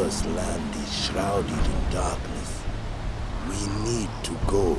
cursed land is shrouded in darkness. We need to go.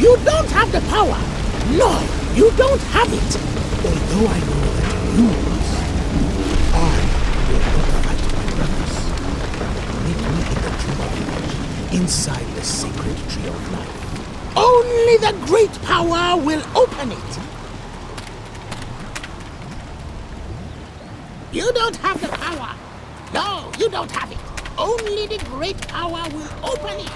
You don't have the power! No, you don't have it! Although I know that you must, I will not fight my brothers. Meet me in the Tomb of Village, inside the sacred tree of life. Only the great power will open it! You don't have the power! No, you don't have it! Only the great power will open it!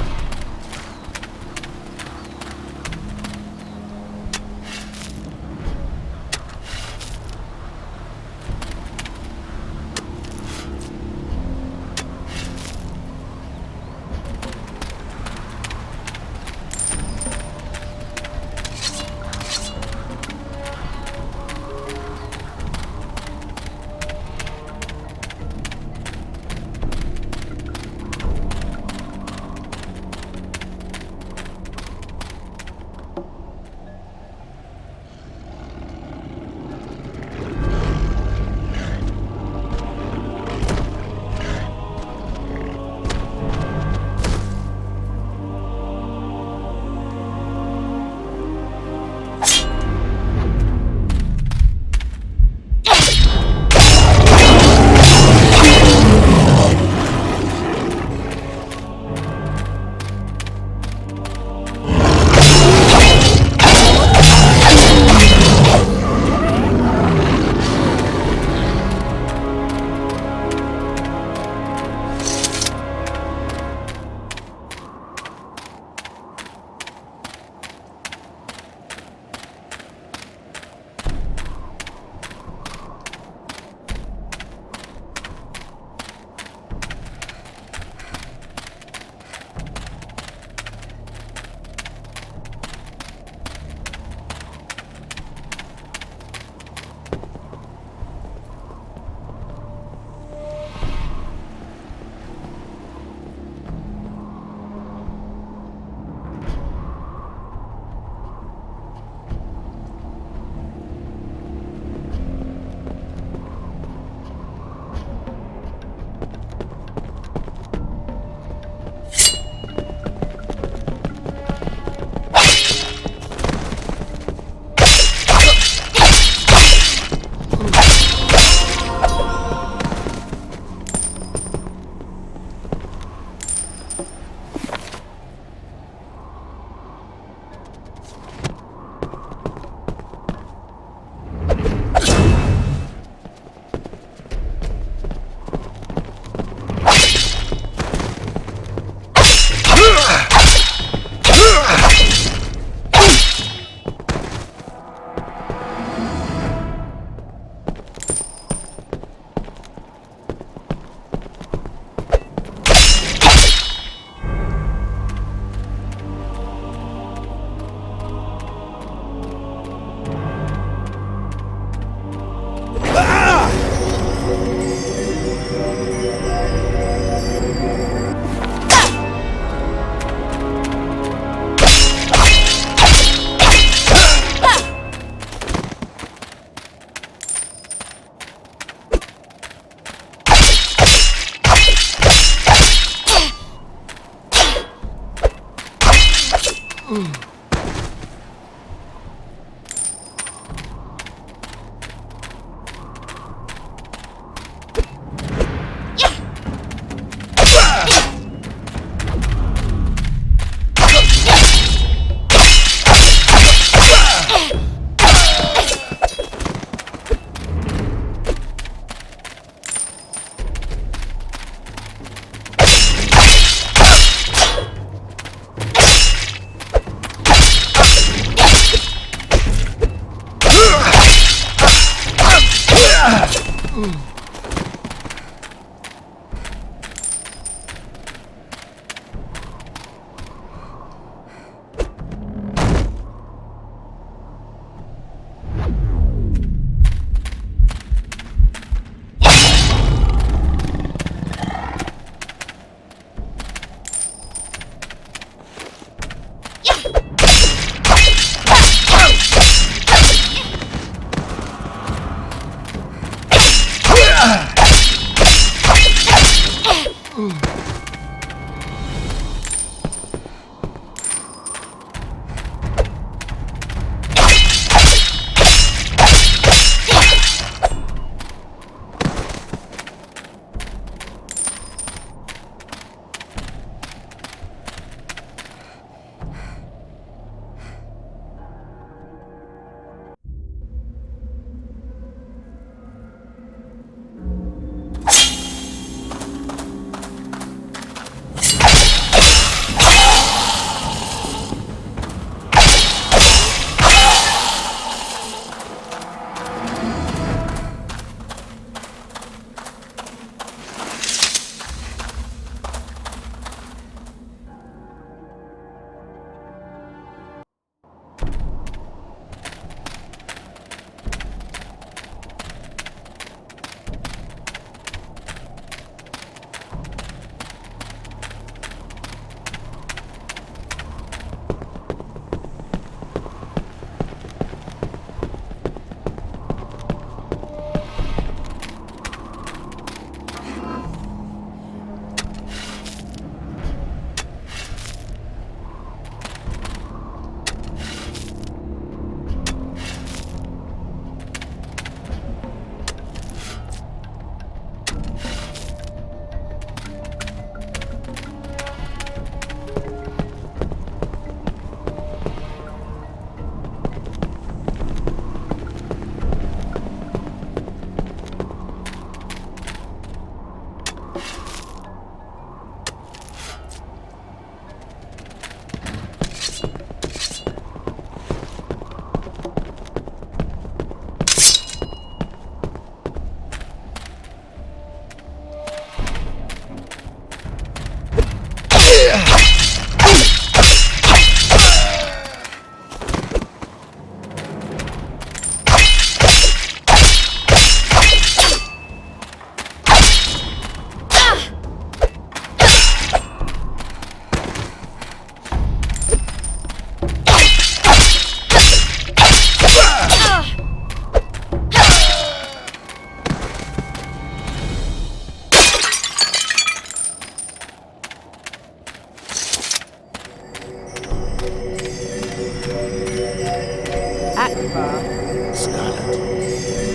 Scarlet,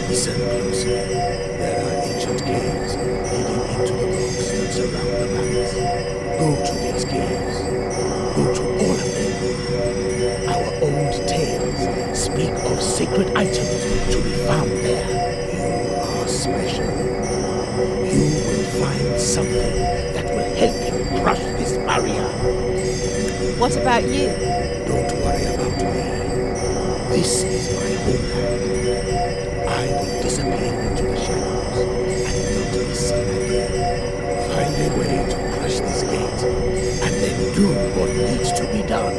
listen closely. There are ancient caves leading into the rocks that surround the valleys. Go to these caves. Go to all of them. Our old tales speak of sacred items to be found there. You are special. You will find something that will help you crush this barrier. What about you? Don't worry about me. This is my homeland. I will disappear into the shadows and not be seen again. Find a way to crush this gate, and then do what needs to be done.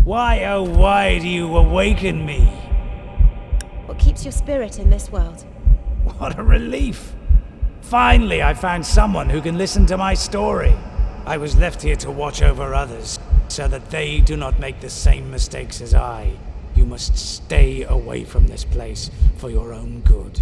Why, oh why do you awaken me? What keeps your spirit in this world? What a relief! Finally, I found someone who can listen to my story. I was left here to watch over others, so that they do not make the same mistakes as I. You must stay away from this place for your own good.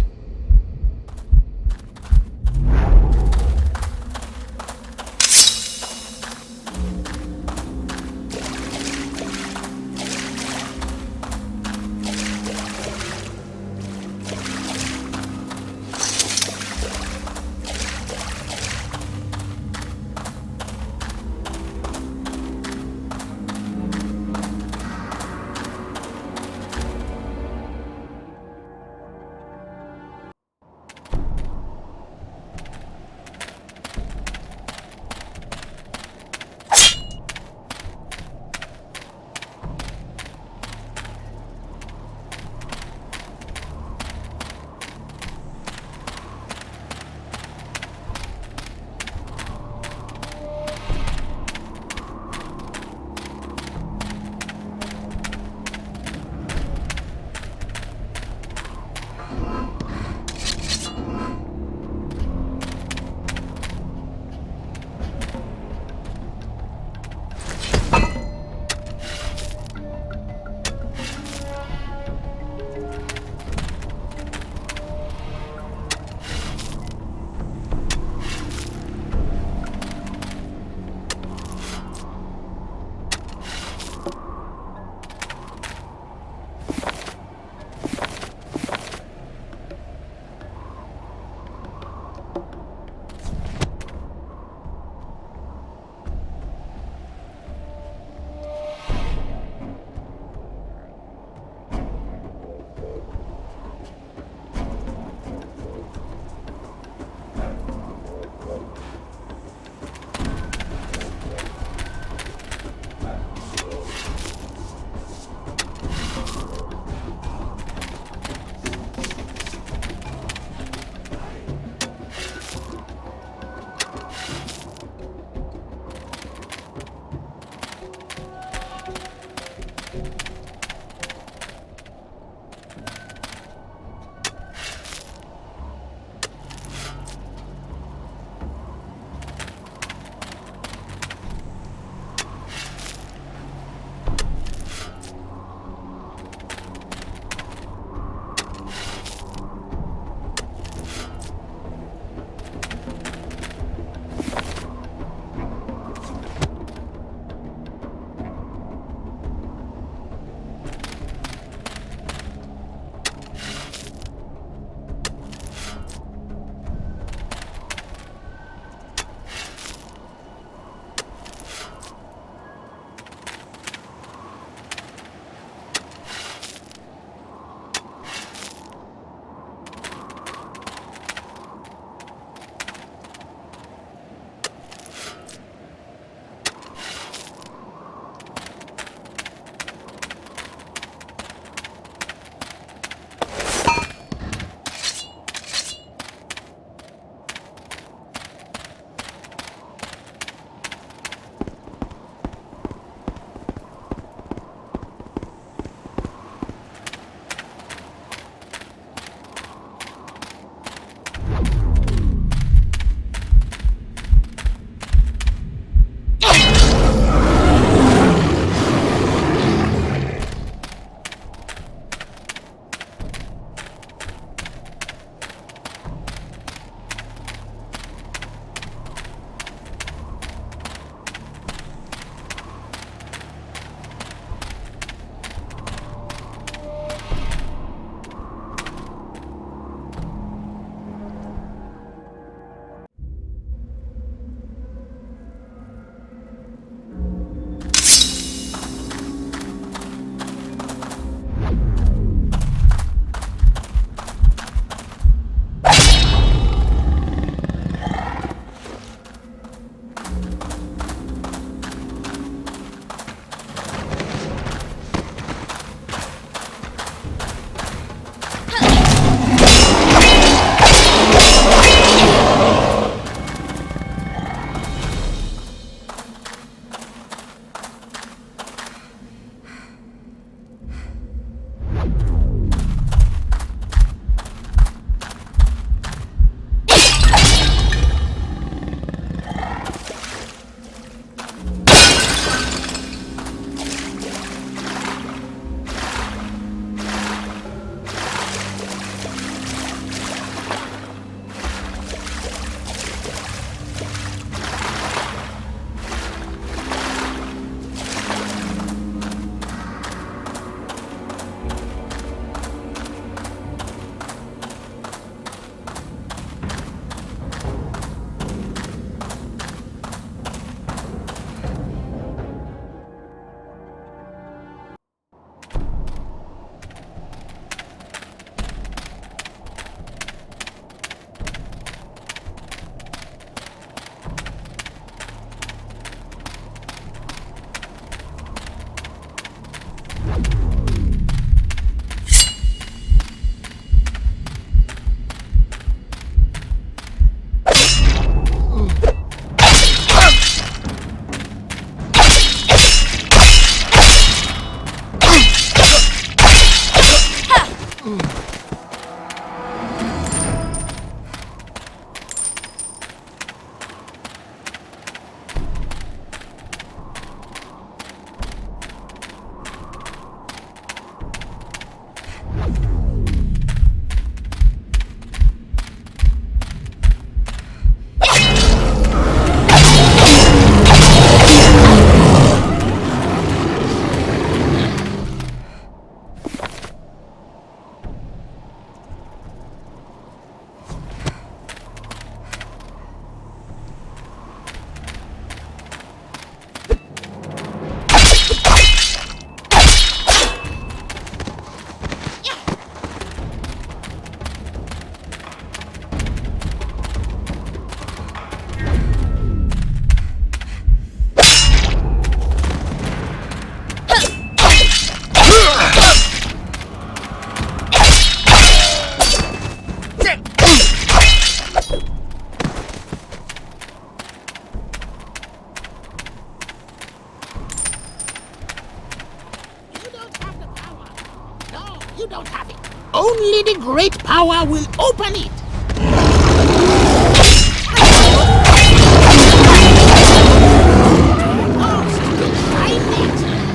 You don't have it. Only the great power will open it.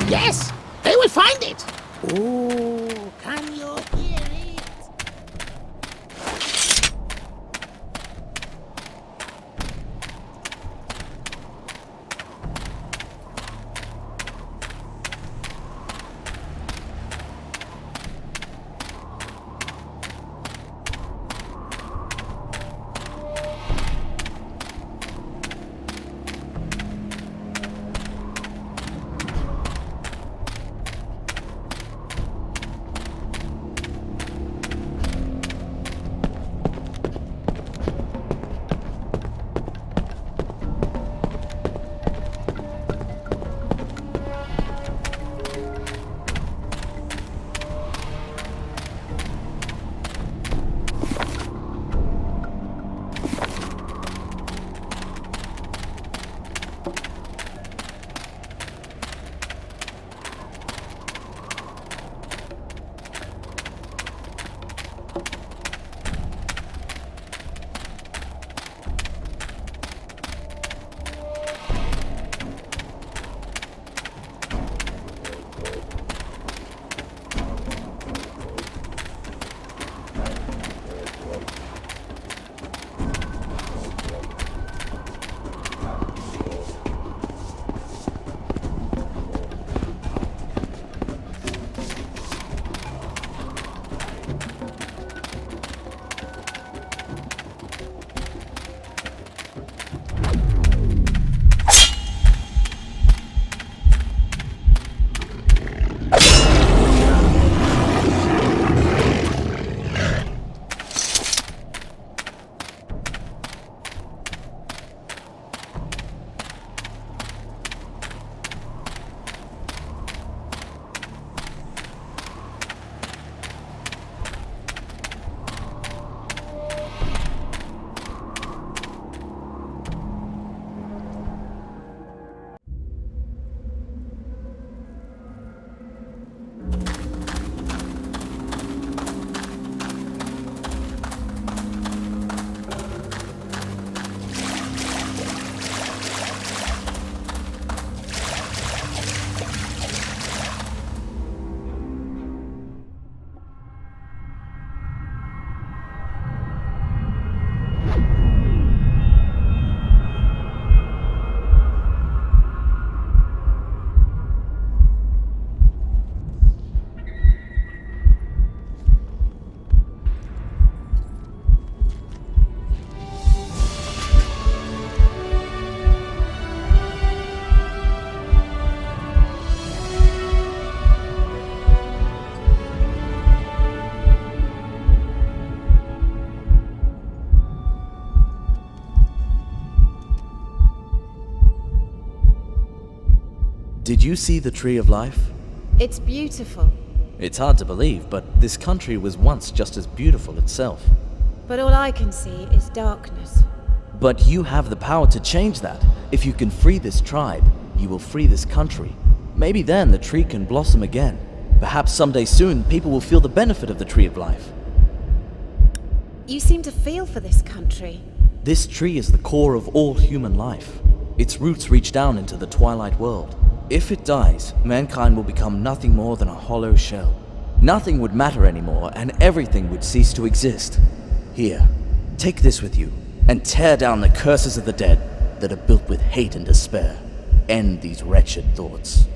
Yes, they will find it. Oh, can you hear it? Did you see the Tree of Life? It's beautiful, It's hard to believe, but this country was once just as beautiful itself. but all I can see is darkness. But you have the power to change that. If you can free this tribe, you will free this country. Maybe then the tree can blossom again. Perhaps someday soon, people will feel the benefit of the Tree of Life. You seem to feel for this country. This tree is the core of all human life. Its roots reach down into the twilight world. If it dies, mankind will become nothing more than a hollow shell. Nothing would matter anymore, and everything would cease to exist. Here, take this with you, and tear down the curses of the dead that are built with hate and despair. End these wretched thoughts.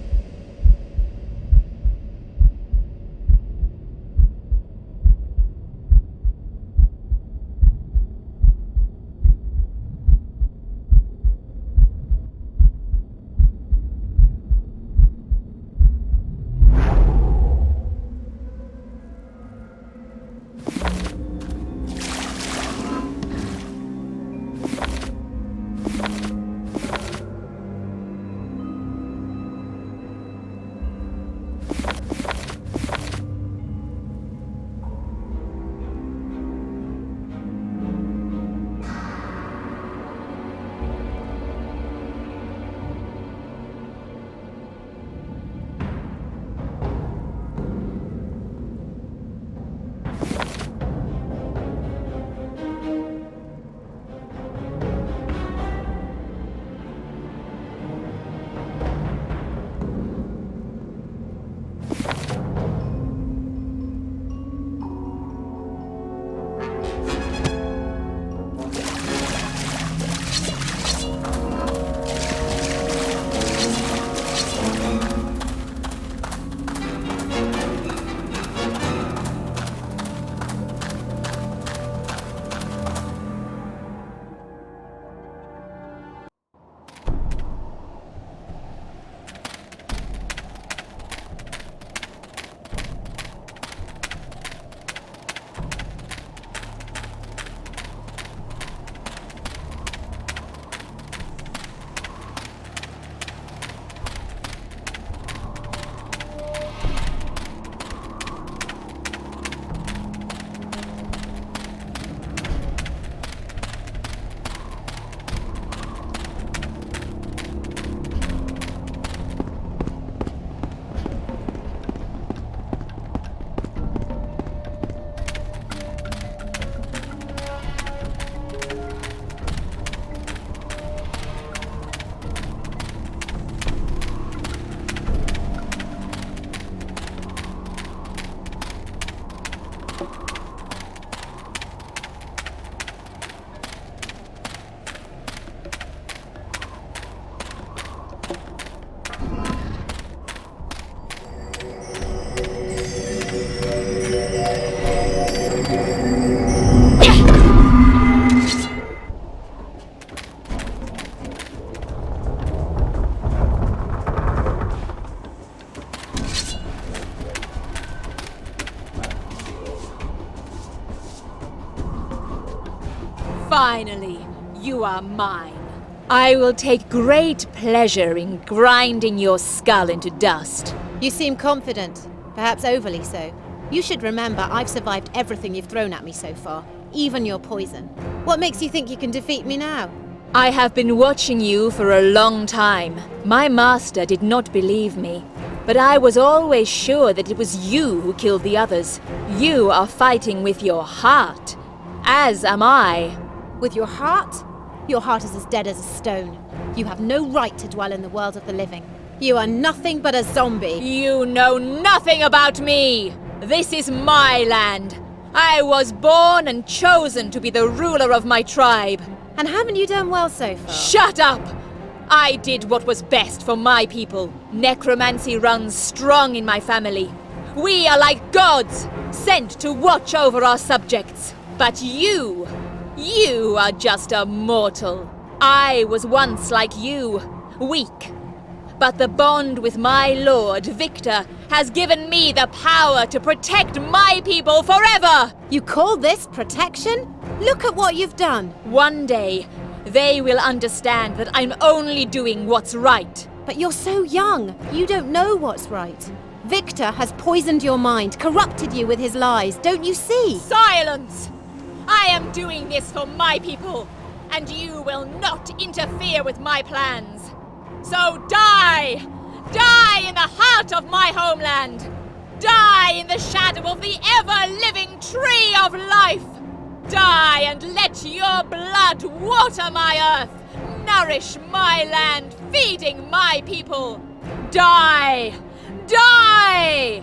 Finally, you are mine. I will take great pleasure in grinding your skull into dust. You seem confident, perhaps overly so. You should remember I've survived everything you've thrown at me so far, even your poison. What makes you think you can defeat me now? I have been watching you for a long time. My master did not believe me, but I was always sure that it was you who killed the others. You are fighting with your heart, as am I. With your heart? Your heart is as dead as a stone. You have no right to dwell in the world of the living. You are nothing but a zombie. You know nothing about me! This is my land. I was born and chosen to be the ruler of my tribe. And haven't you done well so far? Shut up! I did what was best for my people. Necromancy runs strong in my family. We are like gods, sent to watch over our subjects. But you are just a mortal. I was once like you, weak. But the bond with my lord, Victor, has given me the power to protect my people forever! You call this protection? Look at what you've done. One day, they will understand that I'm only doing what's right. But you're so young. You don't know what's right. Victor has poisoned your mind, corrupted you with his lies. Don't you see? Silence! I am doing this for my people, and you will not interfere with my plans. So die! Die in the heart of my homeland! Die in the shadow of the ever-living tree of life! Die and let your blood water my earth, nourish my land, feeding my people! Die! Die!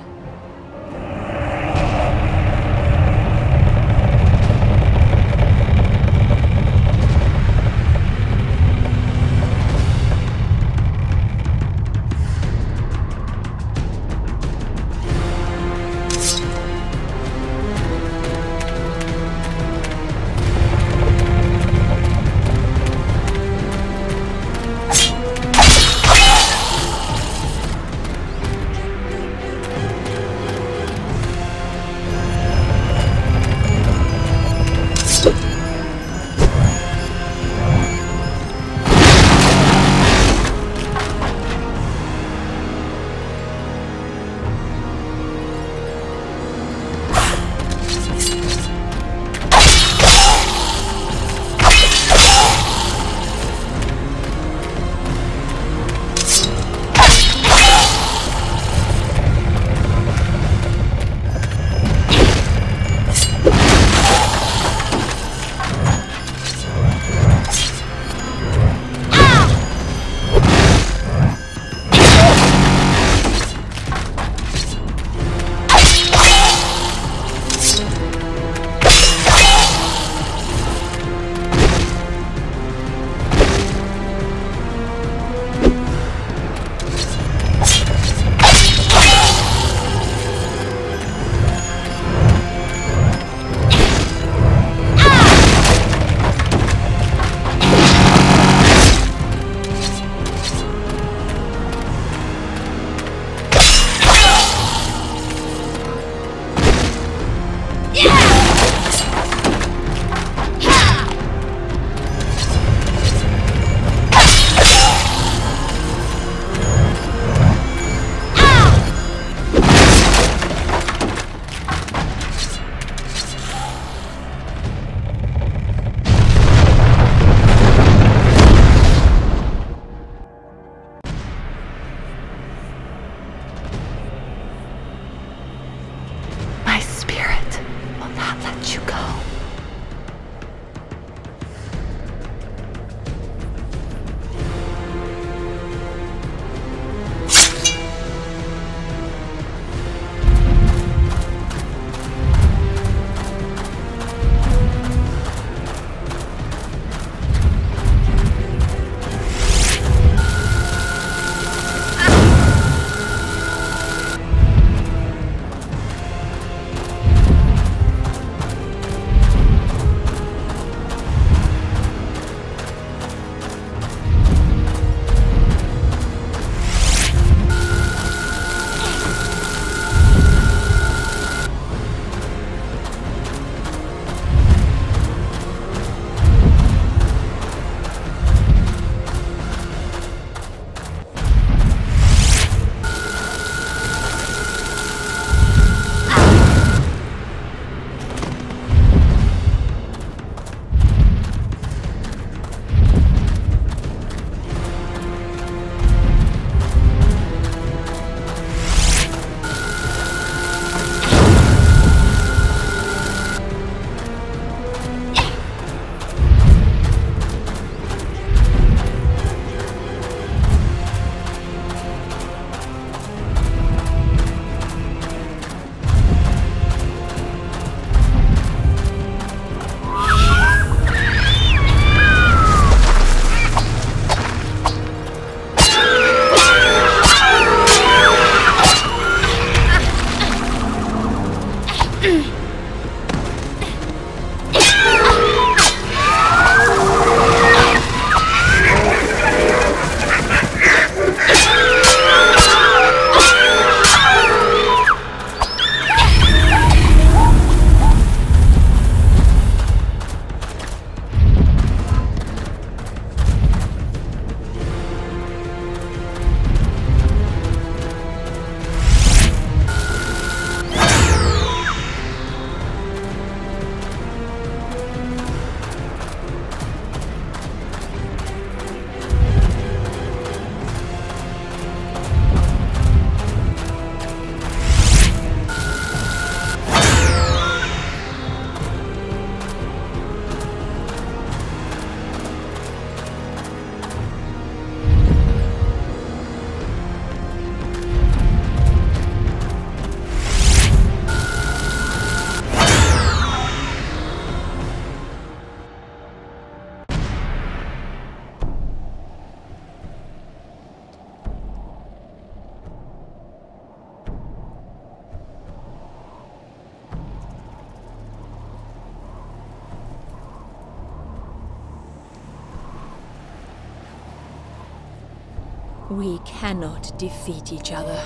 We cannot defeat each other.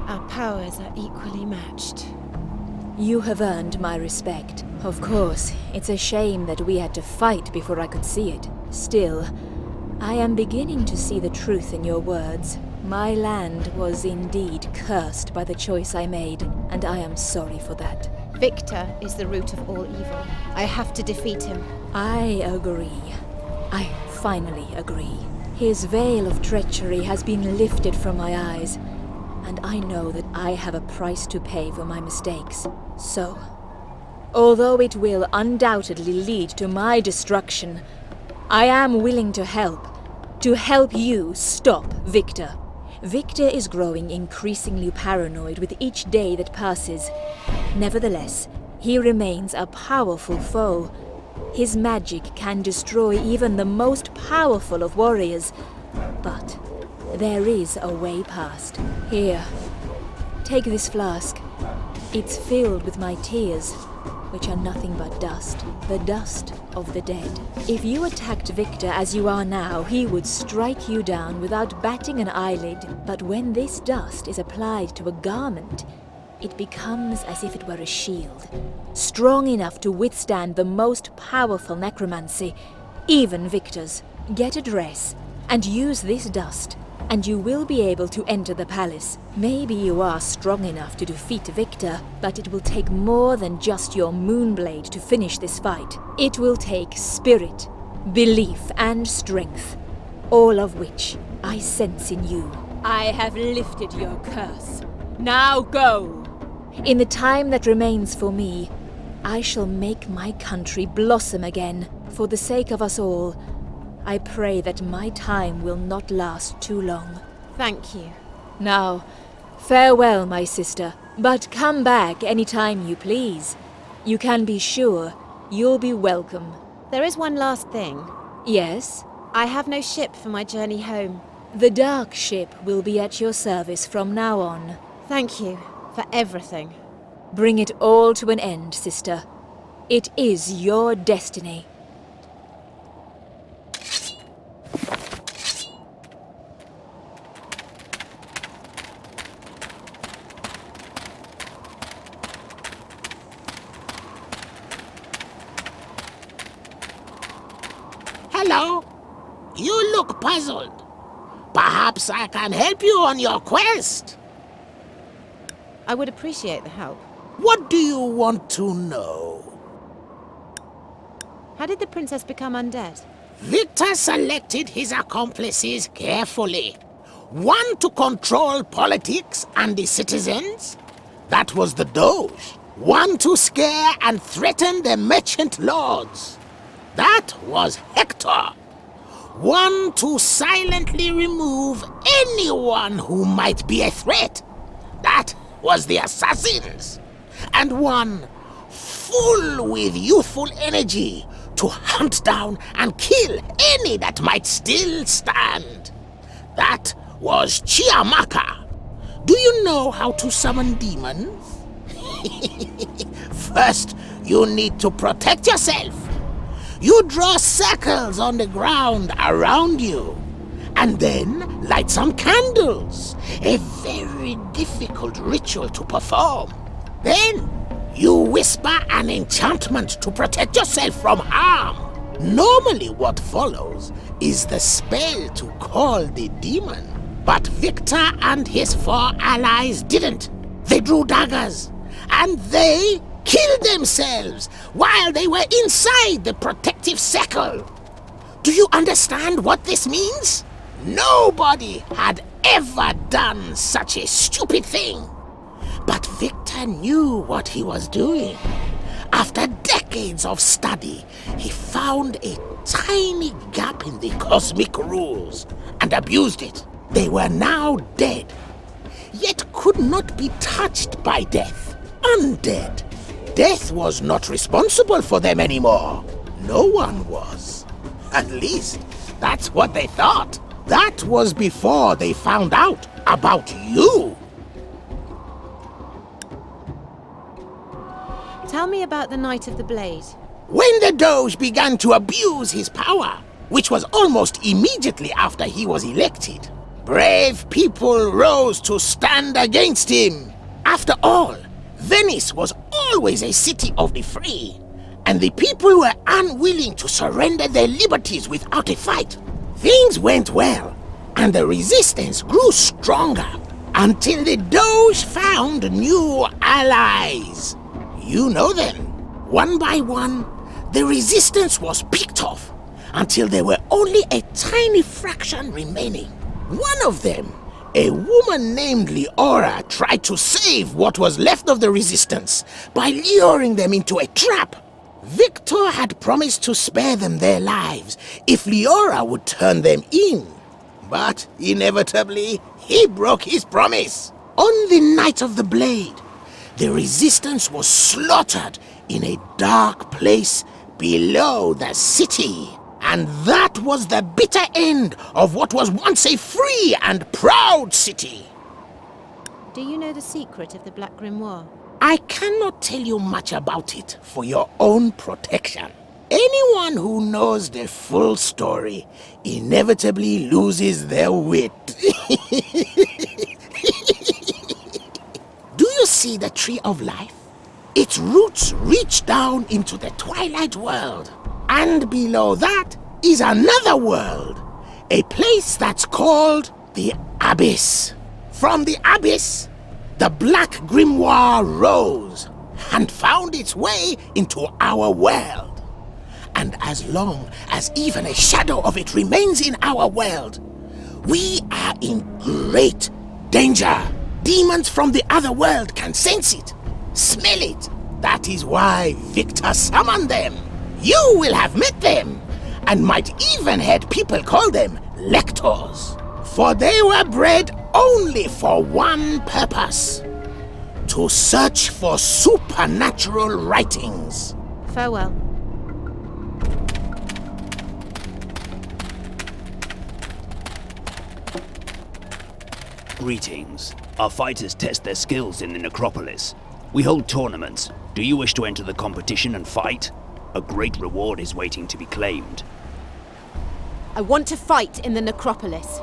Our powers are equally matched. You have earned my respect. Of course, it's a shame that we had to fight before I could see it. Still, I am beginning to see the truth in your words. My land was indeed cursed by the choice I made, and I am sorry for that. Victor is the root of all evil. I have to defeat him. I agree. I finally agree. His veil of treachery has been lifted from my eyes, and I know that I have a price to pay for my mistakes. So, although it will undoubtedly lead to my destruction, I am willing to help you stop Victor. Victor is growing increasingly paranoid with each day that passes. Nevertheless, he remains a powerful foe. His magic can destroy even the most powerful of warriors. But there is a way past. Here, take this flask. It's filled with my tears, which are nothing but dust. The dust of the dead. If you attacked Victor as you are now, he would strike you down without batting an eyelid. But when this dust is applied to a garment, it becomes as if it were a shield, strong enough to withstand the most powerful necromancy, even Victor's. Get a dress and use this dust, and you will be able to enter the palace. Maybe you are strong enough to defeat Victor, but it will take more than just your moonblade to finish this fight. It will take spirit, belief, and strength, all of which I sense in you. I have lifted your curse. Now go! In the time that remains for me, I shall make my country blossom again. For the sake of us all, I pray that my time will not last too long. Thank you. Now, farewell, my sister, but come back any time you please. You can be sure you'll be welcome. There is one last thing. Yes? I have no ship for my journey home. The dark ship will be at your service from now on. Thank you for everything. Bring it all to an end, sister. It is your destiny. Hello? You look puzzled. Perhaps I can help you on your quest. I would appreciate the help. What do you want to know? How did the princess become undead? Victor selected his accomplices carefully. One to control politics and the citizens. That was the Doge. One to scare and threaten the merchant lords. That was Hector. One to silently remove anyone who might be a threat. That was the assassins. And one full with youthful energy to hunt down and kill any that might still stand. That was Chiamaka. Do you know how to summon demons? First, you need to protect yourself. You draw circles on the ground around you, and then light some candles. A very difficult ritual to perform. Then, you whisper an enchantment to protect yourself from harm. Normally what follows is the spell to call the demon. But Victor and his 4 allies didn't. They drew daggers, and they killed themselves while they were inside the protective circle. Do you understand what this means? Nobody had ever done such a stupid thing. But Victor knew what he was doing. After decades of study, he found a tiny gap in the cosmic rules and abused it. They were now dead, yet could not be touched by death. Undead. Death was not responsible for them anymore. No one was. At least, that's what they thought. That was before they found out about you. Tell me about the Night of the Blade. When the Doge began to abuse his power, which was almost immediately after he was elected, Brave people rose to stand against him. After all, Venice was always a city of the free, and the people were unwilling to surrender their liberties without a fight. Things went well, and the resistance grew stronger until the Doge found new allies. You know them. One by one, the resistance was picked off until there were only a tiny fraction remaining. One of them, a woman named Leora, tried to save what was left of the resistance by luring them into a trap. Victor had promised to spare them their lives if Leora would turn them in. But inevitably, he broke his promise. On the night of the Blade, the resistance was slaughtered in a dark place below the city. And that was the bitter end of what was once a free and proud city. Do you know the secret of the Black Grimoire? I cannot tell you much about it for your own protection. Anyone who knows the full story inevitably loses their wit. Do you see the Tree of Life? Its roots reach down into the Twilight World. And below that is another world. A place that's called the Abyss. From the Abyss, the Black Grimoire rose and found its way into our world. And as long as even a shadow of it remains in our world, we are in great danger. Demons from the other world can sense it, smell it. That is why Victor summoned them. You will have met them, and might even heard people call them lectors. For they were bred only for one purpose: to search for supernatural writings. Farewell. Greetings. Our fighters test their skills in the necropolis. We hold tournaments. Do you wish to enter the competition and fight? A great reward is waiting to be claimed. I want to fight in the necropolis.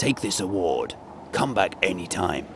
Take this award. Come back anytime.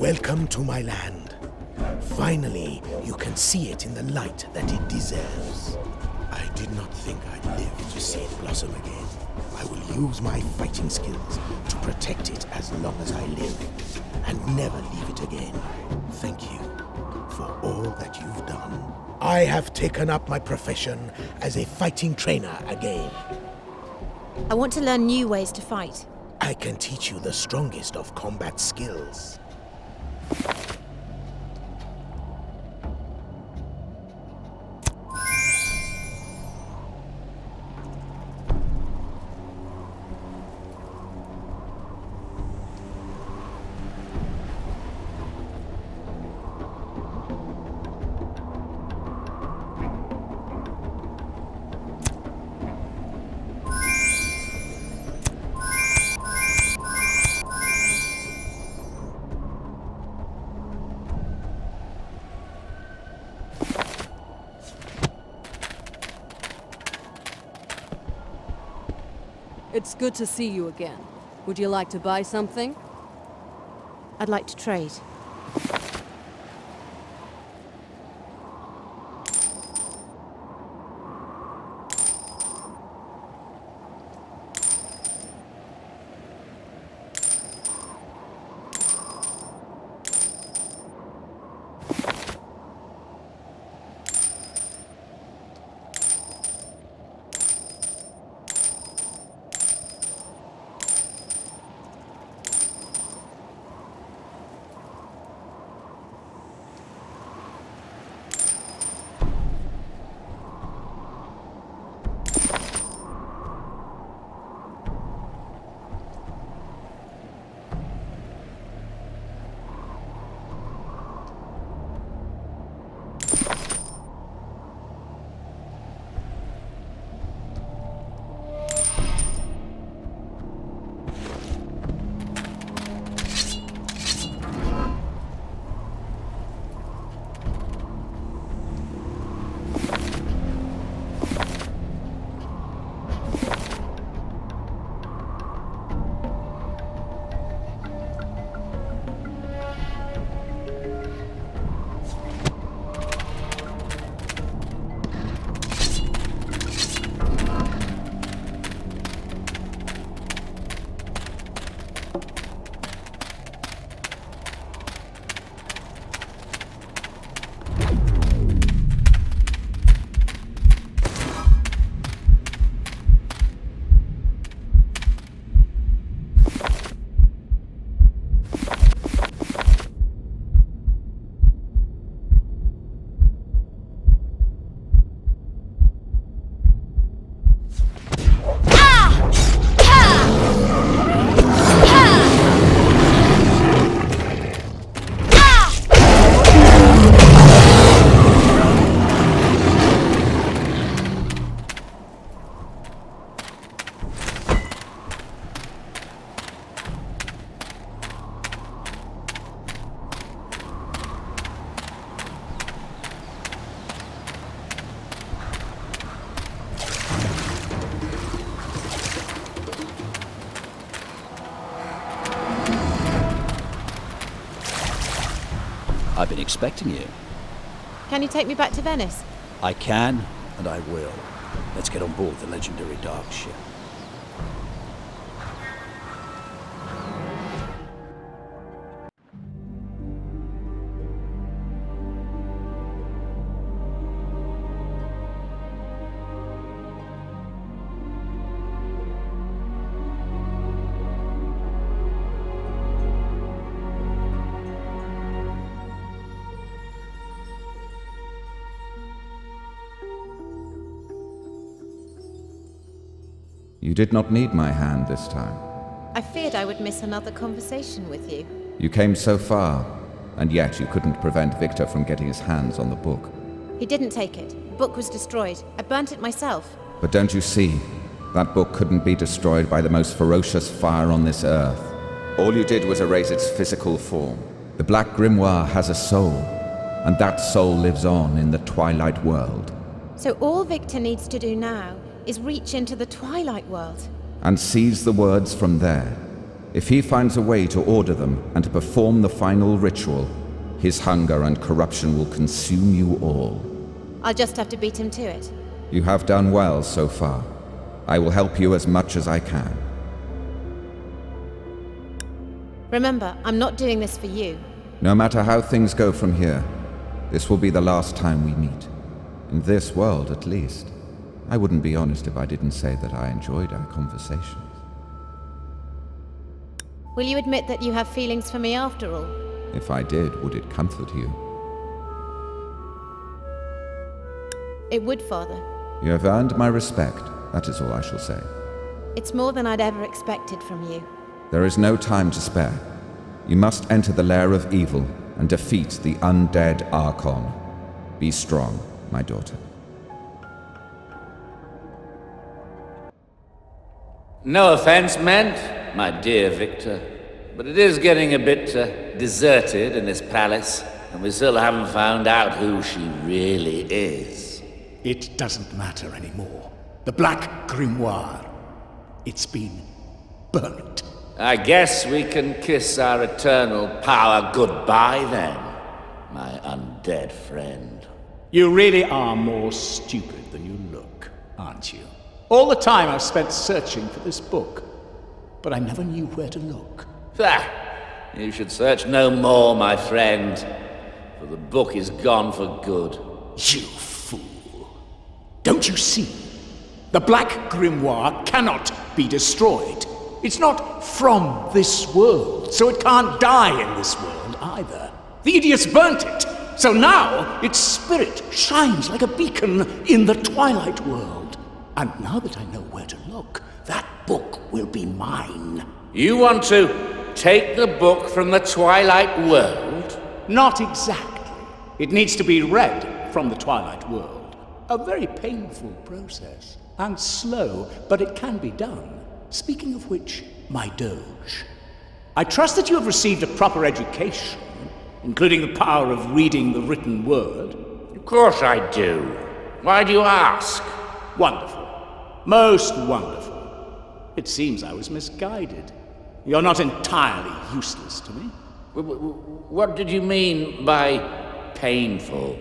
Welcome to my land. Finally, you can see it in the light that it deserves. I did not think I'd live to see it blossom again. I will use my fighting skills to protect it as long as I live, and never leave it again. Thank you for all that you've done. I have taken up my profession as a fighting trainer again. I want to learn new ways to fight. I can teach you the strongest of combat skills. It's good to see you again. Would you like to buy something? I'd like to trade. I've been expecting you. Can you take me back to Venice? I can, and I will. Let's get on board the legendary Dark Ship. You did not need my hand this time. I feared I would miss another conversation with you. You came so far, and yet you couldn't prevent Victor from getting his hands on the book. He didn't take it. The book was destroyed. I burnt it myself. But don't you see? That book couldn't be destroyed by the most ferocious fire on this earth. All you did was erase its physical form. The Black Grimoire has a soul, and that soul lives on in the Twilight World. So all Victor needs to do now is reach into the Twilight World. And seize the words from there. If he finds a way to order them and to perform the final ritual, his hunger and corruption will consume you all. I'll just have to beat him to it. You have done well so far. I will help you as much as I can. Remember, I'm not doing this for you. No matter how things go from here, this will be the last time we meet. In this world, at least. I wouldn't be honest if I didn't say that I enjoyed our conversations. Will you admit that you have feelings for me after all? If I did, would it comfort you? It would, Father. You have earned my respect, that is all I shall say. It's more than I'd ever expected from you. There is no time to spare. You must enter the lair of evil and defeat the undead Archon. Be strong, my daughter. No offense meant, my dear Victor, but it is getting a bit deserted in this palace, and we still haven't found out who she really is. It doesn't matter anymore. The Black Grimoire. It's been burnt. I guess we can kiss our eternal power goodbye then, my undead friend. You really are more stupid than you look, aren't you? All the time I've spent searching for this book, but I never knew where to look. You should search no more, my friend, for the book is gone for good. You fool. Don't you see? The Black Grimoire cannot be destroyed. It's not from this world, so it can't die in this world either. The idiots burnt it, so now its spirit shines like a beacon in the Twilight World. And now that I know where to look, that book will be mine. You want to take the book from the Twilight World? Not exactly. It needs to be read from the Twilight World. A very painful process, and slow, but it can be done. Speaking of which, my doge. I trust that you have received a proper education, including the power of reading the written word. Of course I do. Why do you ask? Wonderful. Most wonderful. It seems I was misguided. You're not entirely useless to me. What did you mean by painful?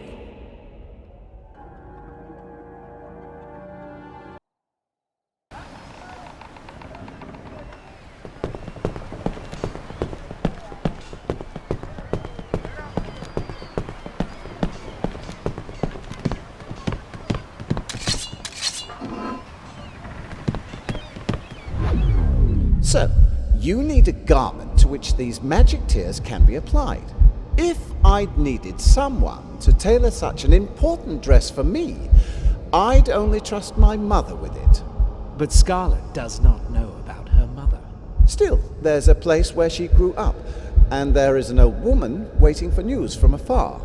So, you need a garment to which these magic tears can be applied. If I'd needed someone to tailor such an important dress for me, I'd only trust my mother with it. But Scarlet does not know about her mother. Still, there's a place where she grew up, and there is an old woman waiting for news from afar.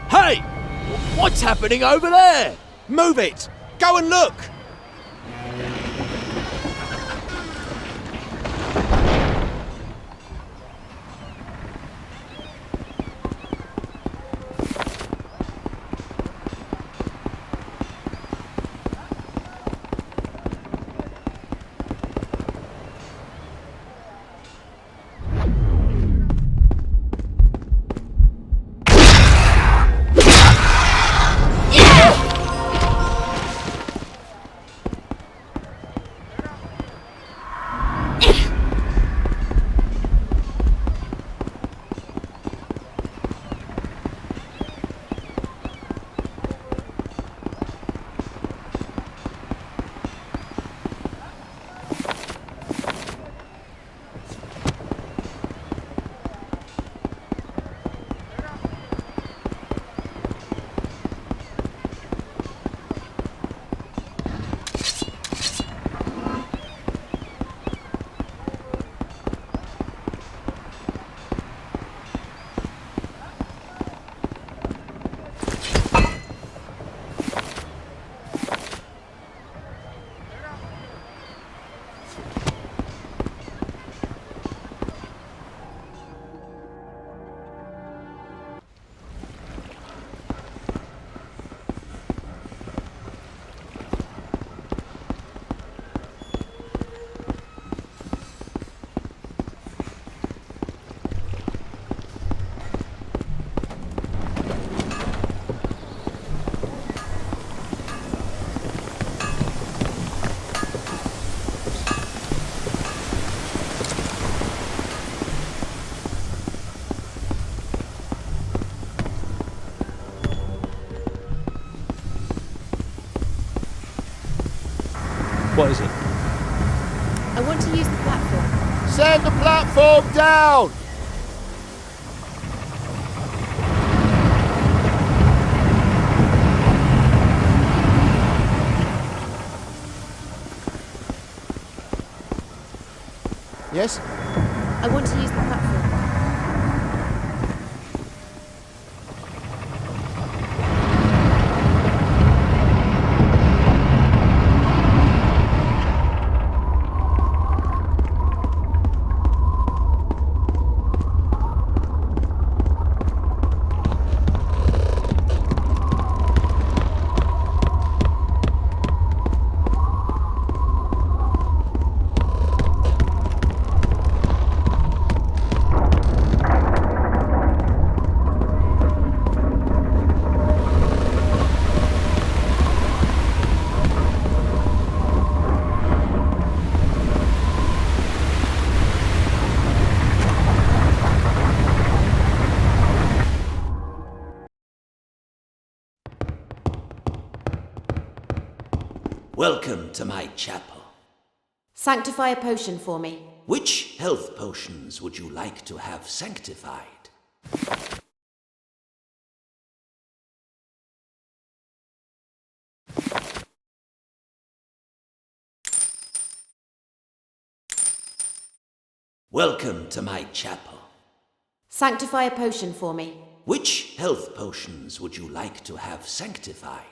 Hey! What's happening over there? Move it! Go and look! What is it? I want to use the platform. Send the platform down! Yes? I want to use the platform. Welcome to my chapel. Sanctify a potion for me. Which health potions would you like to have sanctified? Welcome to my chapel. Sanctify a potion for me. Which health potions would you like to have sanctified?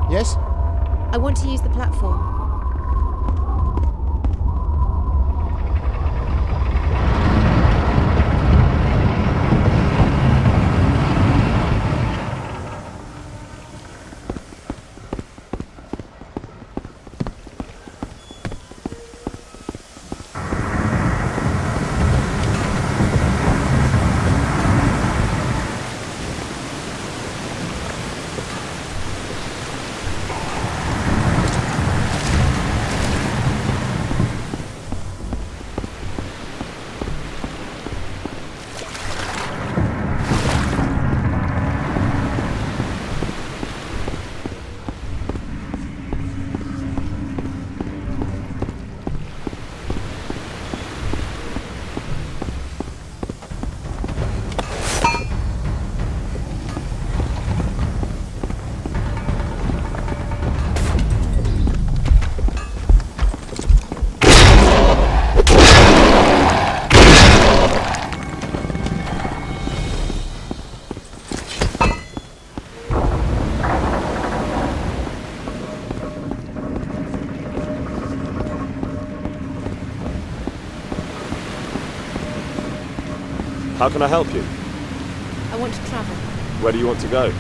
Yes? I want to use the platform. How can I help you? I want to travel. Where do you want to go?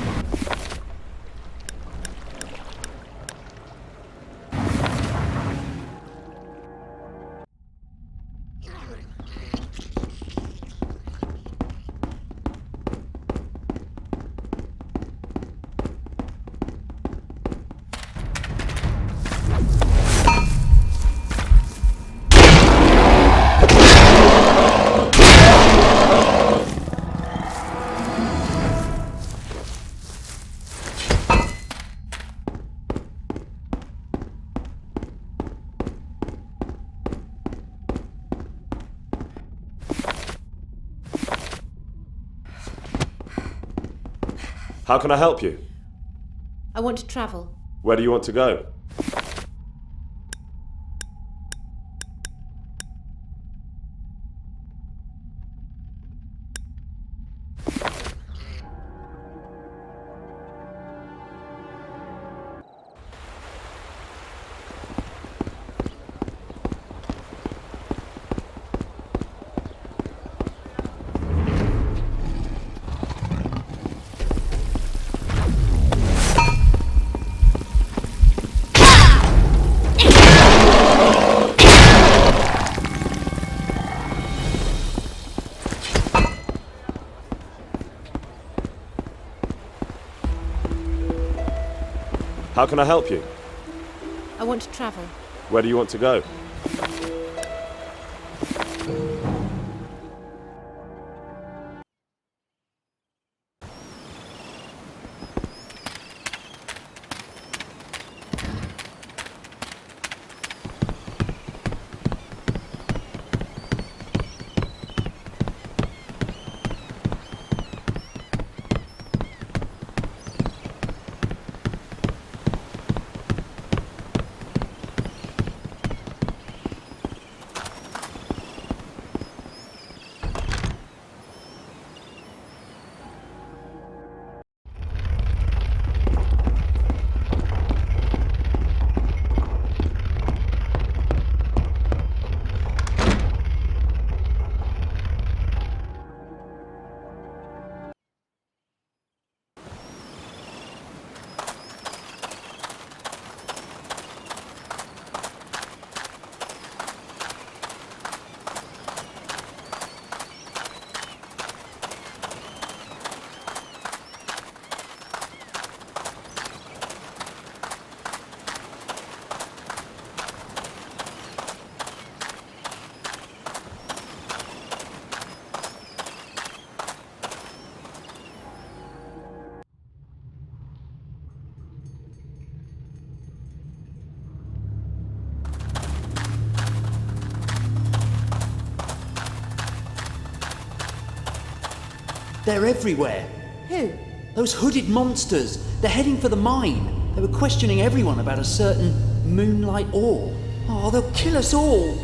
How can I help you? I want to travel. Where do you want to go? How can I help you? I want to travel. Where do you want to go? They're everywhere. Who? Those hooded monsters. They're heading for the mine. They were questioning everyone about a certain moonlight ore. Oh, they'll kill us all.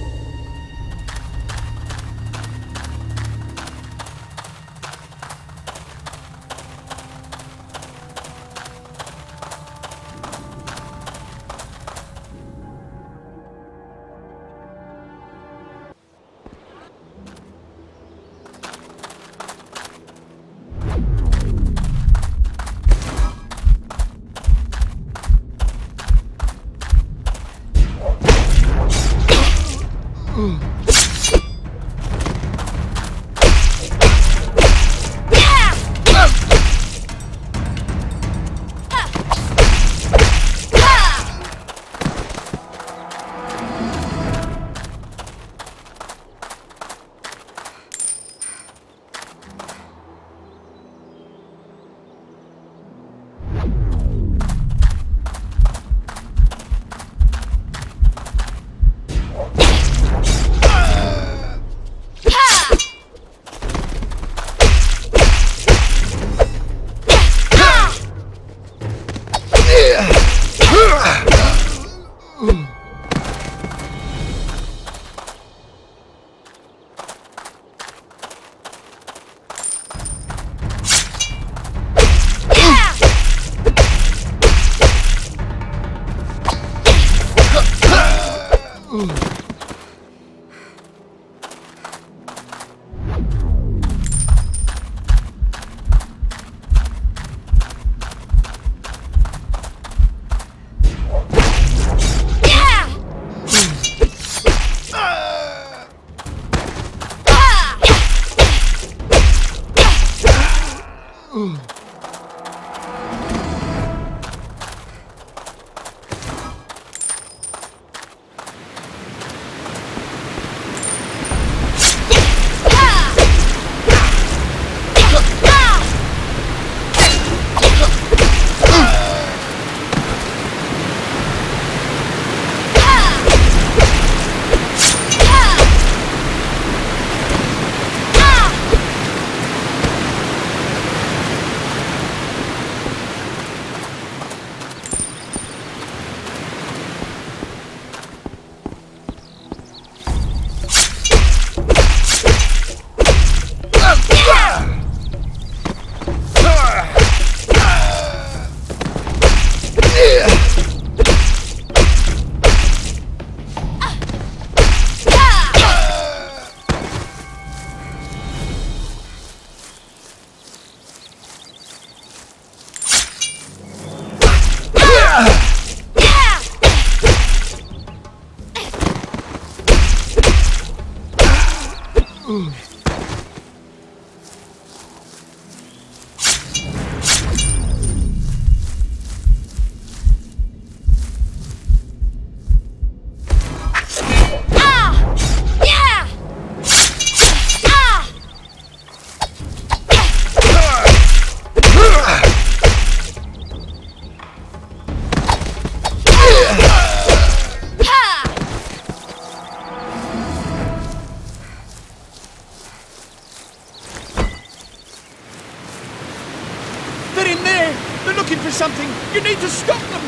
They're in there! They're looking for something! You need to stop them!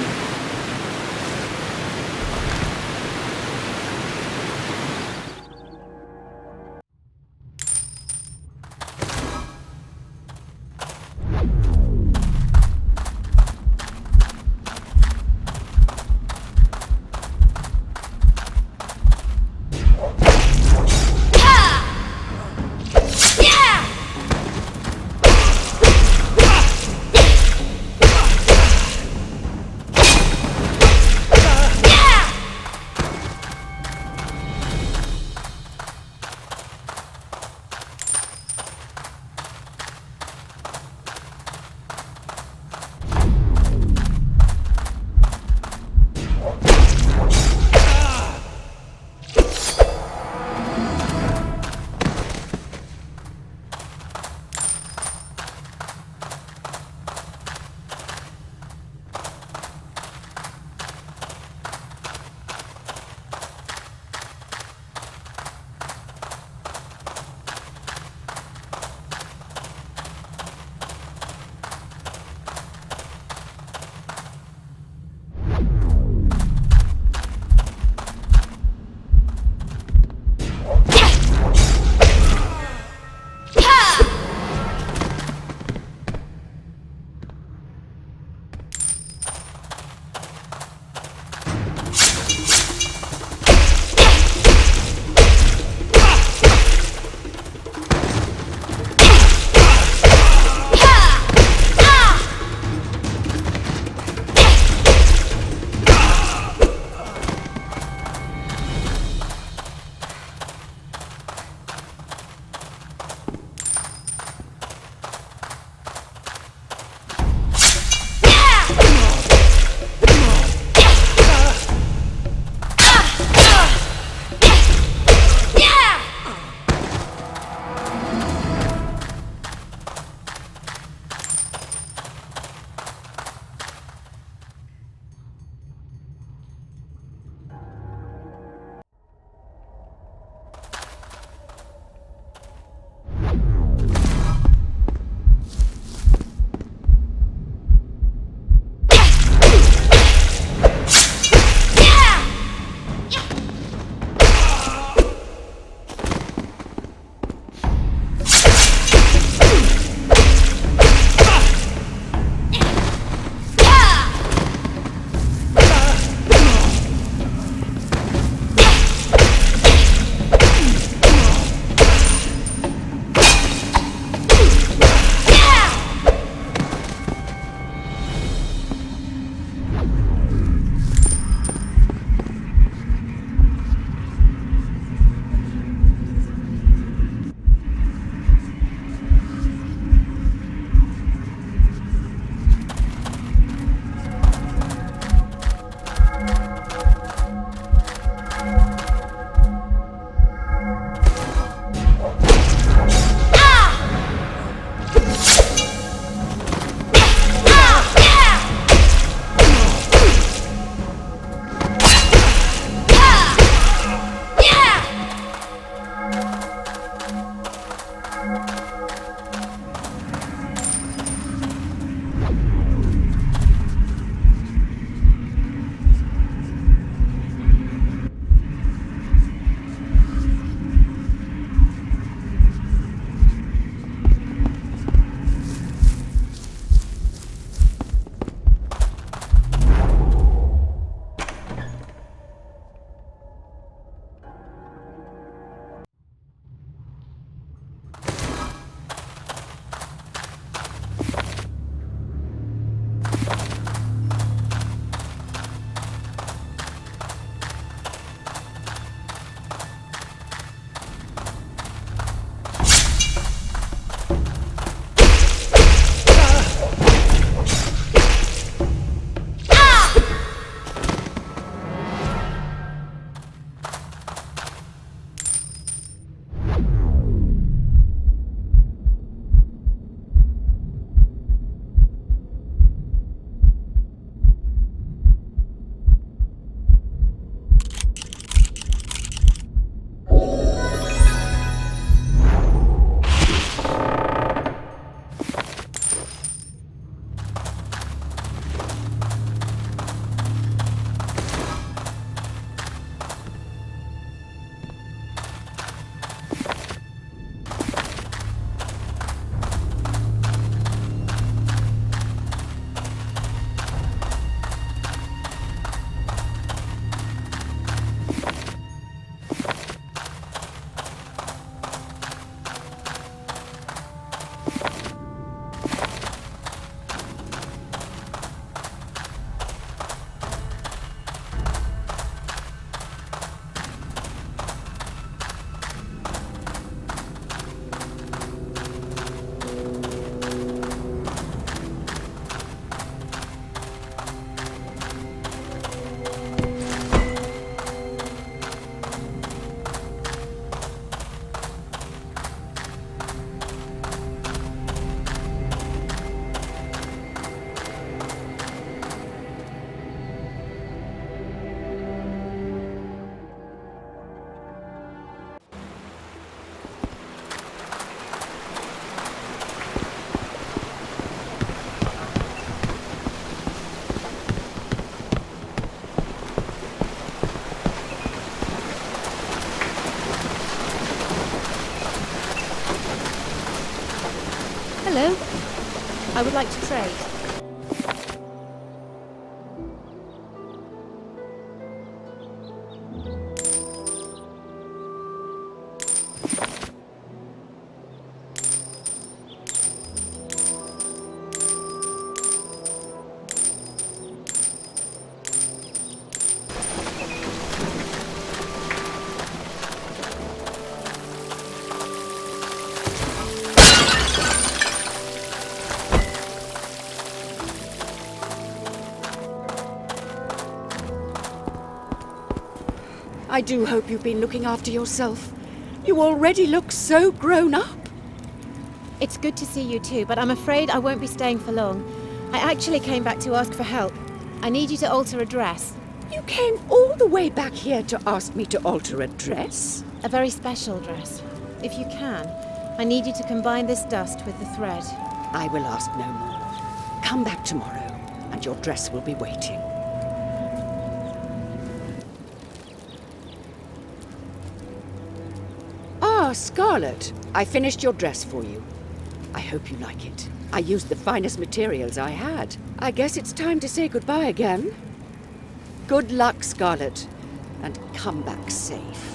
Hello. I would like to trade. I do hope you've been looking after yourself. You already look so grown up. It's good to see you too, but I'm afraid I won't be staying for long. I actually came back to ask for help. I need you to alter a dress. You came all the way back here to ask me to alter a dress? A very special dress. If you can, I need you to combine this dust with the thread. I will ask no more. Come back tomorrow, and your dress will be waiting. Scarlet, I finished your dress for you. I hope you like it. I used the finest materials I had. I guess it's time to say goodbye again. Good luck, Scarlet, and come back safe.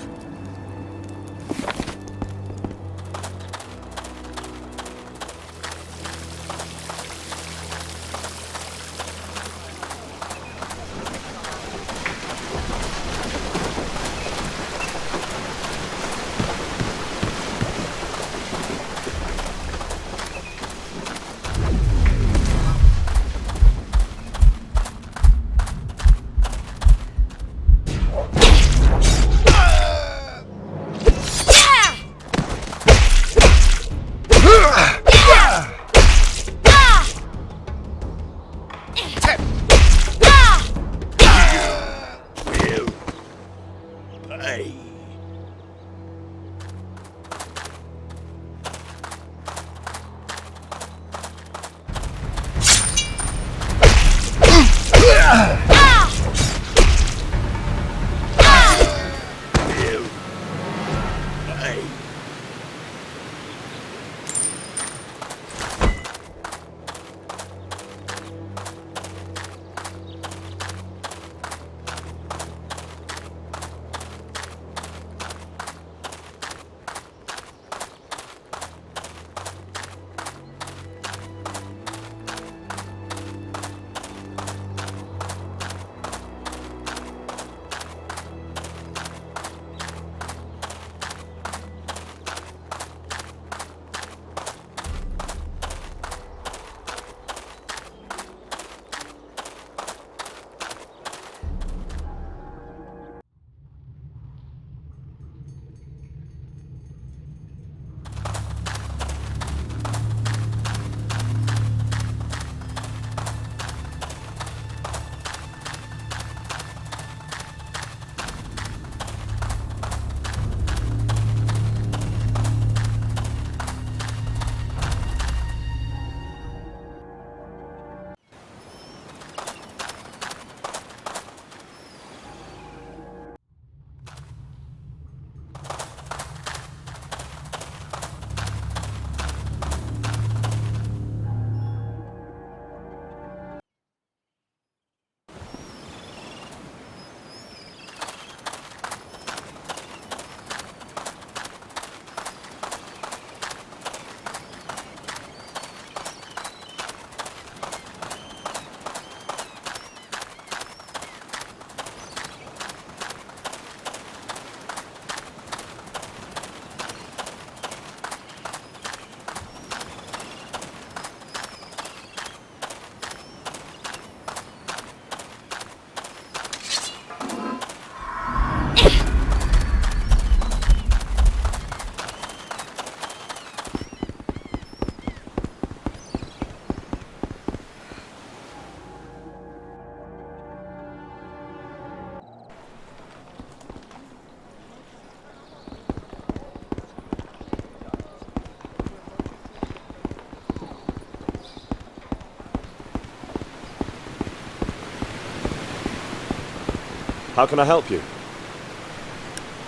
How can I help you?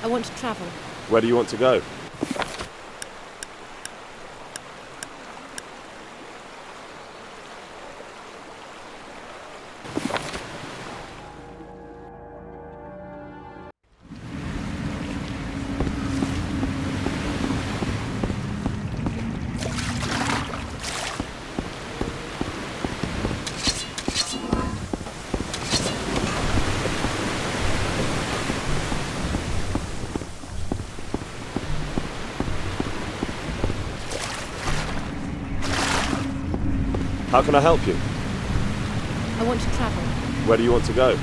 I want to travel. Where do you want to go? How can I help you? I want to travel. Where do you want to go?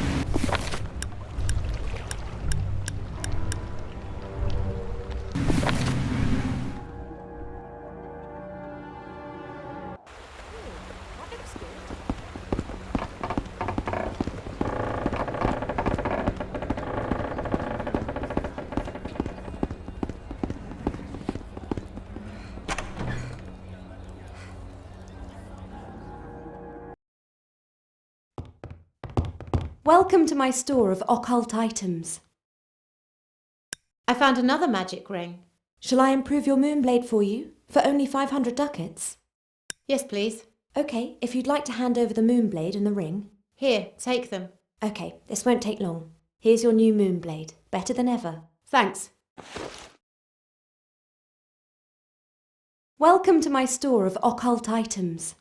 Welcome to my store of occult items. I found another magic ring. Shall I improve your moonblade for you? For only 500 ducats? Yes, please. Okay, if you'd like to hand over the moonblade and the ring. Here, take them. Okay, this won't take long. Here's your new moonblade. Better than ever. Thanks. Welcome to my store of occult items.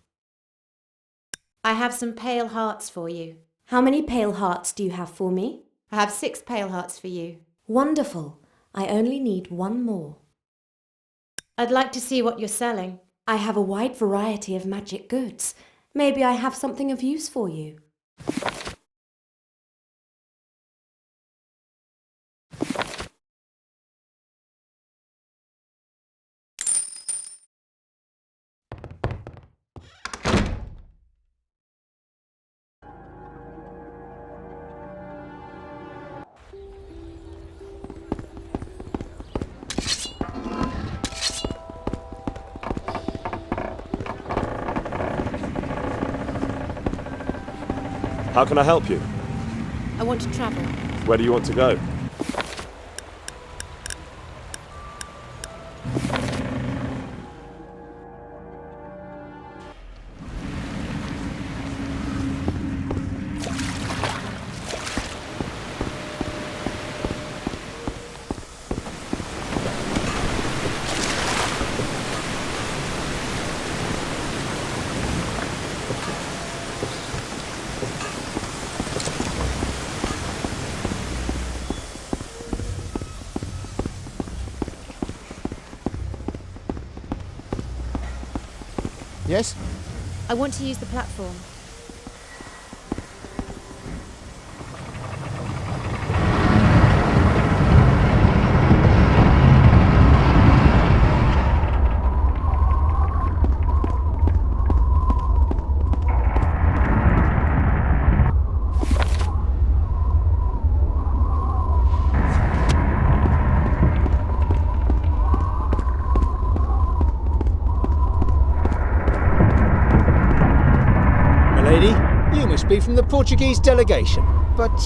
I have some pale hearts for you. How many pale hearts do you have for me? I have 6 pale hearts for you. Wonderful. I only need 1 more. I'd like to see what you're selling. I have a wide variety of magic goods. Maybe I have something of use for you. How can I help you? I want to travel. Where do you want to go? Yes? I want to use the platform. You must be from the Portuguese delegation. But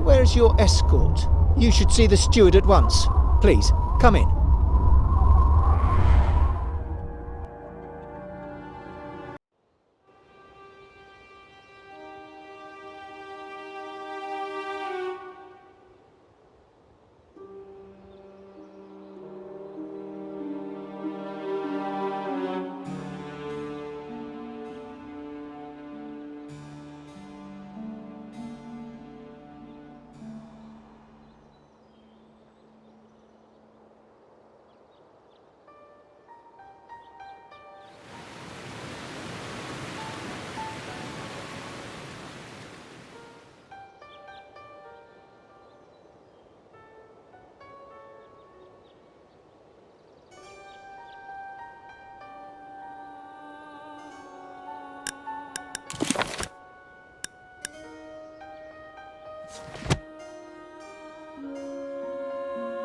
where is your escort? You should see the steward at once. Please, come in.